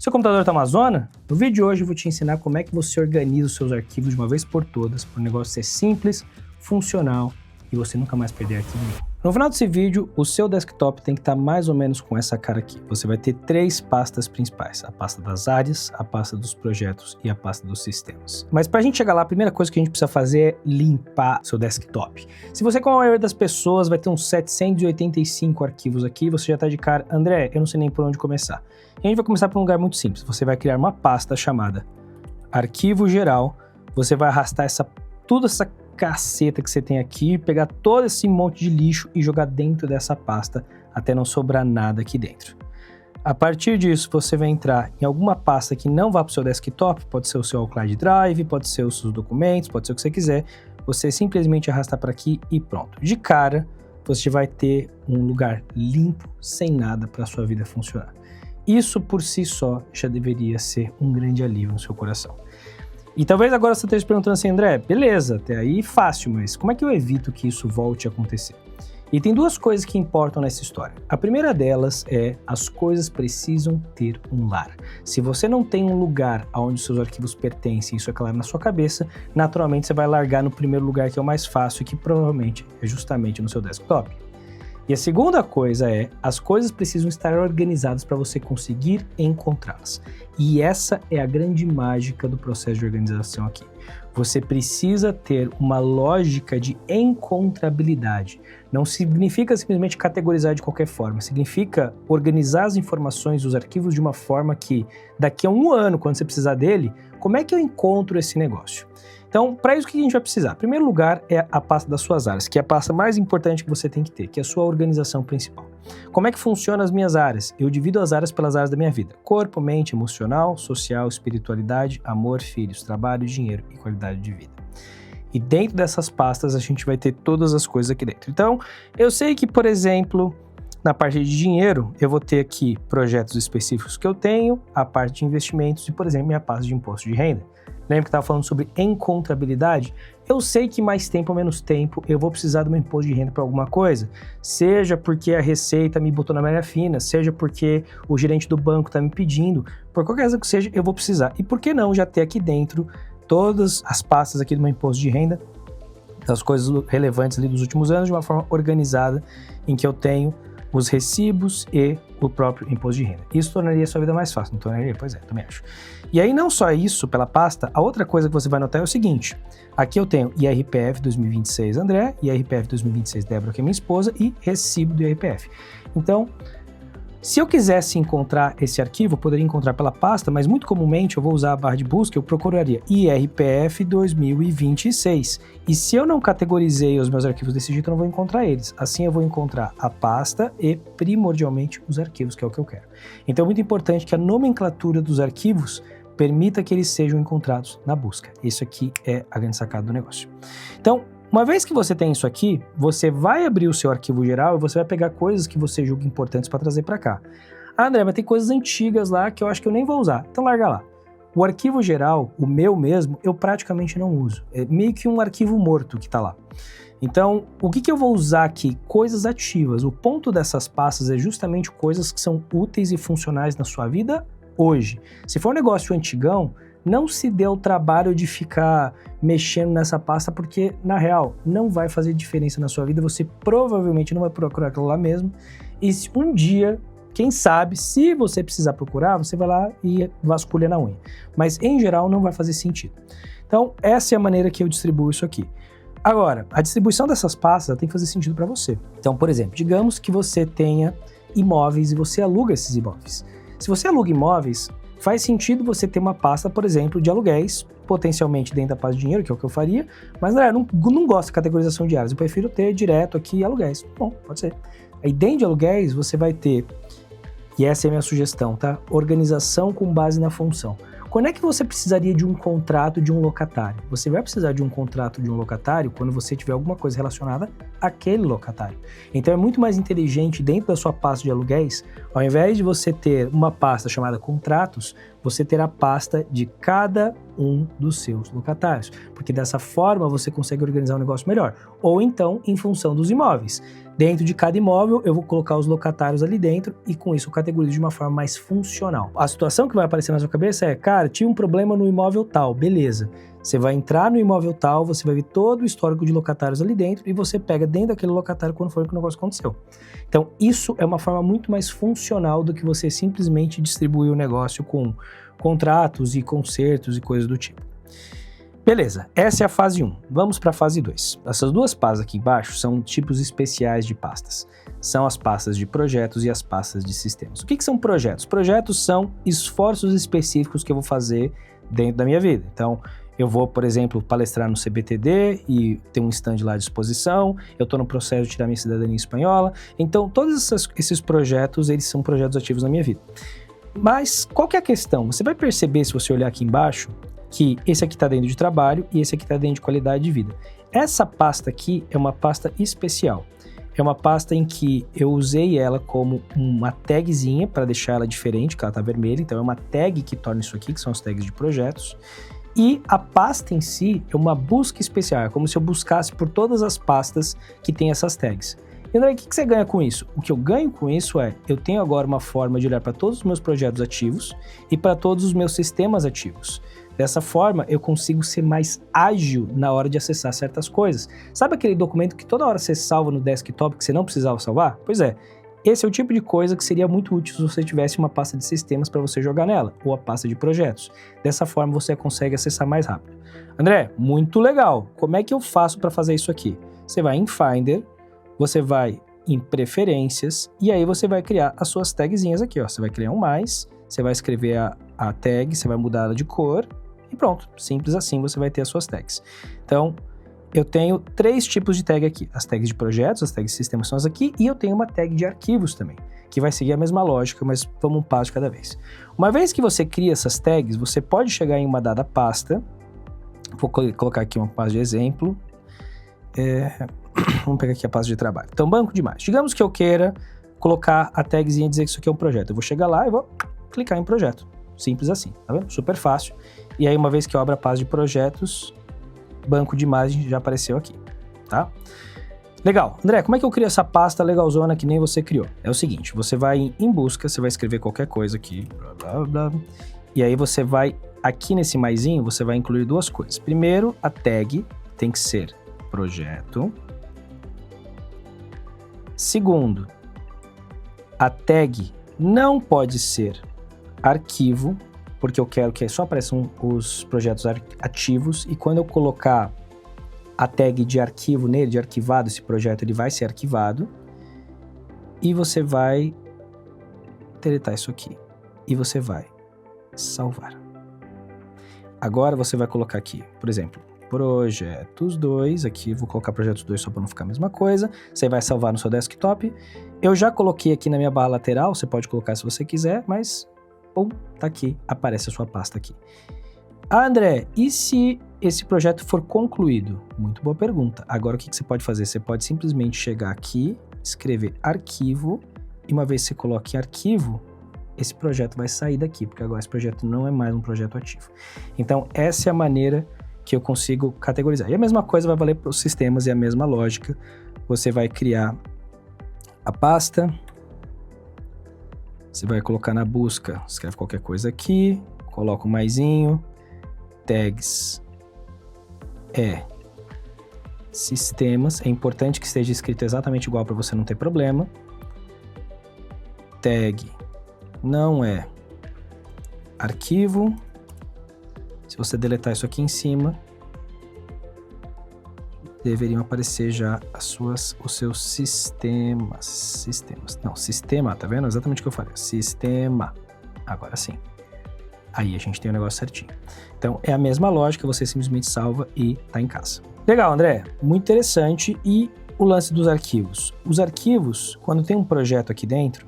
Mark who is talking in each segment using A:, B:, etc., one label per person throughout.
A: Seu computador está uma zona? No vídeo de hoje eu vou te ensinar como é que você organiza os seus arquivos de uma vez por todas, para o negócio ser simples, funcional e você nunca mais perder arquivo nenhum. No final desse vídeo, o seu desktop tem que estar mais ou menos com essa cara aqui. Você vai ter 3 pastas principais, a pasta das áreas, a pasta dos projetos e a pasta dos sistemas. Mas para a gente chegar lá, a primeira coisa que a gente precisa fazer é limpar seu desktop. Se você, como a maioria das pessoas, vai ter uns 785 arquivos aqui, você já está de cara, André, eu não sei nem por onde começar. E a gente vai começar por um lugar muito simples. Você vai criar uma pasta chamada Arquivo Geral, você vai arrastar toda essa caceta que você tem aqui, pegar todo esse monte de lixo e jogar dentro dessa pasta até não sobrar nada aqui dentro. A partir disso, você vai entrar em alguma pasta que não vá para o seu desktop, pode ser o seu iCloud Drive, pode ser os seus documentos, pode ser o que você quiser, você simplesmente arrasta para aqui e pronto. De cara, você vai ter um lugar limpo, sem nada para a sua vida funcionar. Isso por si só já deveria ser um grande alívio no seu coração. E talvez agora você esteja se perguntando assim, André, beleza, até aí fácil, mas como é que eu evito que isso volte a acontecer? E tem 2 coisas que importam nessa história. A primeira delas é as coisas precisam ter um lar. Se você não tem um lugar onde seus arquivos pertencem, isso é claro na sua cabeça, naturalmente você vai largar no primeiro lugar que é o mais fácil, que provavelmente é justamente no seu desktop. E a segunda coisa é, as coisas precisam estar organizadas para você conseguir encontrá-las. E essa é a grande mágica do processo de organização aqui. Você precisa ter uma lógica de encontrabilidade. Não significa simplesmente categorizar de qualquer forma, significa organizar as informações dos arquivos de uma forma que, daqui a 1 ano, quando você precisar dele, como é que eu encontro esse negócio? Então, para isso, o que a gente vai precisar? Em primeiro lugar, é a pasta das suas áreas, que é a pasta mais importante que você tem que ter, que é a sua organização principal. Como é que funciona as minhas áreas? Eu divido as áreas pelas áreas da minha vida. Corpo, mente, emocional, social, espiritualidade, amor, filhos, trabalho, dinheiro e qualidade de vida. E dentro dessas pastas, a gente vai ter todas as coisas aqui dentro. Então, eu sei que, por exemplo, na parte de dinheiro, eu vou ter aqui projetos específicos que eu tenho, a parte de investimentos e, por exemplo, minha pasta de imposto de renda. Lembra que estava falando sobre encontrabilidade? Eu sei que mais tempo ou menos tempo eu vou precisar do meu imposto de renda para alguma coisa, seja porque a Receita me botou na malha fina, seja porque o gerente do banco está me pedindo, por qualquer coisa que seja, eu vou precisar. E por que não já ter aqui dentro todas as pastas aqui do meu imposto de renda, das coisas relevantes ali dos últimos anos, de uma forma organizada, em que eu tenho os recibos e o próprio imposto de renda. Isso tornaria a sua vida mais fácil, não tornaria? Pois é, também acho. E aí não só isso pela pasta, a outra coisa que você vai notar é o seguinte, aqui eu tenho IRPF 2026 André, IRPF 2026 Débora, que é minha esposa, e recibo do IRPF. Então, se eu quisesse encontrar esse arquivo, eu poderia encontrar pela pasta, mas muito comumente eu vou usar a barra de busca, eu procuraria IRPF 2026. E se eu não categorizei os meus arquivos desse jeito, eu não vou encontrar eles. Assim eu vou encontrar a pasta e, primordialmente, os arquivos, que é o que eu quero. Então é muito importante que a nomenclatura dos arquivos permita que eles sejam encontrados na busca. Isso aqui é a grande sacada do negócio. Então, uma vez que você tem isso aqui, você vai abrir o seu arquivo geral e você vai pegar coisas que você julga importantes para trazer para cá. Ah, André, mas tem coisas antigas lá que eu acho que eu nem vou usar. Então larga lá. O arquivo geral, o meu mesmo, eu praticamente não uso. É meio que um arquivo morto que está lá. Então, o que eu vou usar aqui? Coisas ativas. O ponto dessas pastas é justamente coisas que são úteis e funcionais na sua vida hoje. Se for um negócio antigão, não se dê o trabalho de ficar mexendo nessa pasta, porque, na real, não vai fazer diferença na sua vida, você provavelmente não vai procurar aquilo lá mesmo, e se um dia, quem sabe, se você precisar procurar, você vai lá e vasculha na unha. Mas, em geral, não vai fazer sentido. Então, essa é a maneira que eu distribuo isso aqui. Agora, a distribuição dessas pastas tem que fazer sentido para você. Então, por exemplo, digamos que você tenha imóveis e você aluga esses imóveis. Se você aluga imóveis, faz sentido você ter uma pasta, por exemplo, de aluguéis, potencialmente dentro da pasta de dinheiro, que é o que eu faria, mas eu não gosto de categorização de áreas, eu prefiro ter direto aqui aluguéis. Bom, pode ser. Aí dentro de aluguéis você vai ter, e essa é a minha sugestão, tá? Organização com base na função. Quando é que você precisaria de um contrato de um locatário? Você vai precisar de um contrato de um locatário quando você tiver alguma coisa relacionada àquele locatário. Então é muito mais inteligente dentro da sua pasta de aluguéis, ao invés de você ter uma pasta chamada contratos, você ter a pasta de cada um dos seus locatários, porque dessa forma você consegue organizar o negócio melhor. Ou então, em função dos imóveis. Dentro de cada imóvel, eu vou colocar os locatários ali dentro e com isso eu categorizo de uma forma mais funcional. A situação que vai aparecer na sua cabeça é, cara, tinha um problema no imóvel tal, beleza. Você vai entrar no imóvel tal, você vai ver todo o histórico de locatários ali dentro e você pega dentro daquele locatário quando for que o negócio aconteceu. Então, isso é uma forma muito mais funcional do que você simplesmente distribuir o negócio com contratos e consertos e coisas do tipo. Beleza, essa é a fase 1. Vamos para a fase 2. Essas duas pastas aqui embaixo são tipos especiais de pastas. São as pastas de projetos e as pastas de sistemas. O que são projetos? Projetos são esforços específicos que eu vou fazer dentro da minha vida. Então, eu vou, por exemplo, palestrar no CBTD e ter um stand lá à disposição. Eu estou no processo de tirar minha cidadania espanhola. Então, todos esses projetos, eles são projetos ativos na minha vida. Mas qual que é a questão? Você vai perceber, se você olhar aqui embaixo, que esse aqui está dentro de trabalho e esse aqui está dentro de qualidade de vida. Essa pasta aqui é uma pasta especial. É uma pasta em que eu usei ela como uma tagzinha para deixar ela diferente, que ela está vermelha. Então é uma tag que torna isso aqui, que são as tags de projetos. E a pasta em si é uma busca especial, é como se eu buscasse por todas as pastas que tem essas tags. E André, o que você ganha com isso? O que eu ganho com isso é, eu tenho agora uma forma de olhar para todos os meus projetos ativos e para todos os meus sistemas ativos. Dessa forma, eu consigo ser mais ágil na hora de acessar certas coisas. Sabe aquele documento que toda hora você salva no desktop que você não precisava salvar? Pois é, esse é o tipo de coisa que seria muito útil se você tivesse uma pasta de sistemas para você jogar nela, ou a pasta de projetos. Dessa forma, você consegue acessar mais rápido. André, muito legal. Como é que eu faço para fazer isso aqui? Você vai em Finder, você vai em Preferências, e aí você vai criar as suas tagzinhas aqui, ó. Você vai criar um mais, você vai escrever a tag, você vai mudar ela de cor, e pronto, simples assim você vai ter as suas tags. Então, eu tenho 3 tipos de tag aqui, as tags de projetos, as tags de sistemas são as aqui, e eu tenho uma tag de arquivos também, que vai seguir a mesma lógica, mas vamos um passo de cada vez. Uma vez que você cria essas tags, você pode chegar em uma dada pasta, vou colocar aqui uma pasta de exemplo, vamos pegar aqui a pasta de trabalho. Então, banco de imagens. Digamos que eu queira colocar a tagzinha e dizer que isso aqui é um projeto. Eu vou chegar lá e vou clicar em projeto. Simples assim, tá vendo? Super fácil. E aí, uma vez que eu abro a pasta de projetos, banco de imagens já apareceu aqui, tá? Legal. André, como é que eu crio essa pasta legalzona que nem você criou? É o seguinte, você vai em busca, você vai escrever qualquer coisa aqui, blá, blá, blá, e aí você vai, aqui nesse maisinho, você vai incluir 2 coisas. Primeiro, a tag tem que ser projeto. Segundo, a tag não pode ser arquivo, porque eu quero que só apareçam os projetos ativos, e quando eu colocar a tag de arquivo nele, de arquivado, esse projeto ele vai ser arquivado, e você vai deletar isso aqui, e você vai salvar. Agora você vai colocar aqui, por exemplo, projetos 2, aqui vou colocar projetos 2 só para não ficar a mesma coisa, você vai salvar no seu desktop. Eu já coloquei aqui na minha barra lateral, você pode colocar se você quiser, mas pum, tá aqui, aparece a sua pasta aqui. Ah, André, e se esse projeto for concluído? Muito boa pergunta. Agora o que você pode fazer? Você pode simplesmente chegar aqui, escrever arquivo, e uma vez que você coloca em arquivo, esse projeto vai sair daqui, porque agora esse projeto não é mais um projeto ativo. Então, essa é a maneira que eu consigo categorizar. E a mesma coisa vai valer para os sistemas e a mesma lógica. Você vai criar a pasta, você vai colocar na busca, escreve qualquer coisa aqui, coloca um maisinho, tags sistemas, é importante que esteja escrito exatamente igual para você não ter problema. Tag não é arquivo. Se você deletar isso aqui em cima, deveriam aparecer já os seus sistemas. Não, sistema, tá vendo? Exatamente o que eu falei. Sistema. Agora sim. Aí a gente tem o negócio certinho. Então, é a mesma lógica, você simplesmente salva e tá em casa. Legal, André. Muito interessante. E o lance dos arquivos? Os arquivos, quando tem um projeto aqui dentro,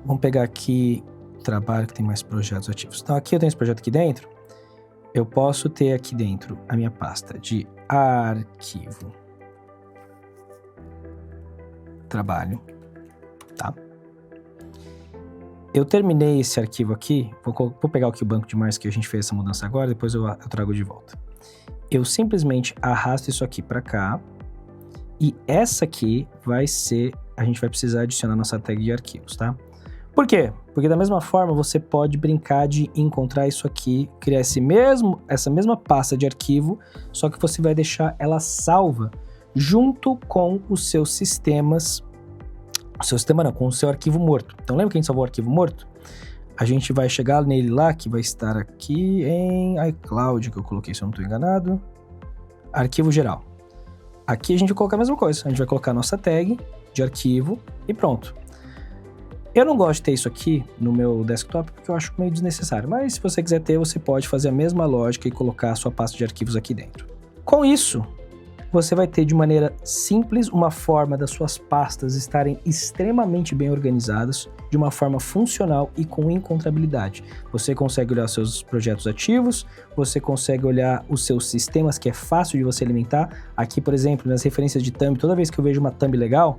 A: vamos pegar aqui trabalho que tem mais projetos ativos. Então, aqui eu tenho esse projeto aqui dentro. Eu posso ter aqui dentro a minha pasta de arquivo, trabalho, tá? Eu terminei esse arquivo aqui, vou pegar aqui o banco de março que a gente fez essa mudança agora, depois eu trago de volta. Eu simplesmente arrasto isso aqui para cá, e essa aqui vai ser, a gente vai precisar adicionar nossa tag de arquivos, tá? Por quê? Porque da mesma forma você pode brincar de encontrar isso aqui, criar essa mesma pasta de arquivo, só que você vai deixar ela salva junto com os seus sistemas, com o seu arquivo morto. Então lembra que a gente salvou o arquivo morto? A gente vai chegar nele lá, que vai estar aqui em iCloud, que eu coloquei, se eu não estou enganado. Arquivo geral. Aqui a gente vai colocar a mesma coisa, a gente vai colocar a nossa tag de arquivo e pronto. Eu não gosto de ter isso aqui no meu desktop porque eu acho meio desnecessário, mas se você quiser ter, você pode fazer a mesma lógica e colocar a sua pasta de arquivos aqui dentro. Com isso, você vai ter de maneira simples uma forma das suas pastas estarem extremamente bem organizadas, de uma forma funcional e com encontrabilidade. Você consegue olhar seus projetos ativos, você consegue olhar os seus sistemas, que é fácil de você alimentar. Aqui, por exemplo, nas referências de thumb, toda vez que eu vejo uma thumb legal,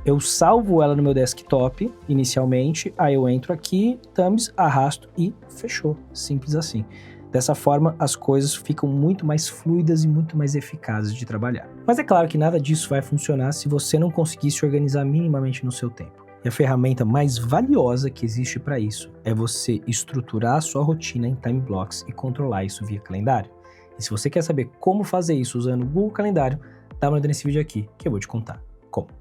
A: eu salvo ela no meu desktop inicialmente, aí eu entro aqui, thumbs, arrasto e fechou. Simples assim. Dessa forma, as coisas ficam muito mais fluidas e muito mais eficazes de trabalhar. Mas é claro que nada disso vai funcionar se você não conseguir se organizar minimamente no seu tempo. E a ferramenta mais valiosa que existe para isso é você estruturar a sua rotina em time blocks e controlar isso via calendário. E se você quer saber como fazer isso usando o Google Calendário, dá uma olhada nesse vídeo aqui, que eu vou te contar como.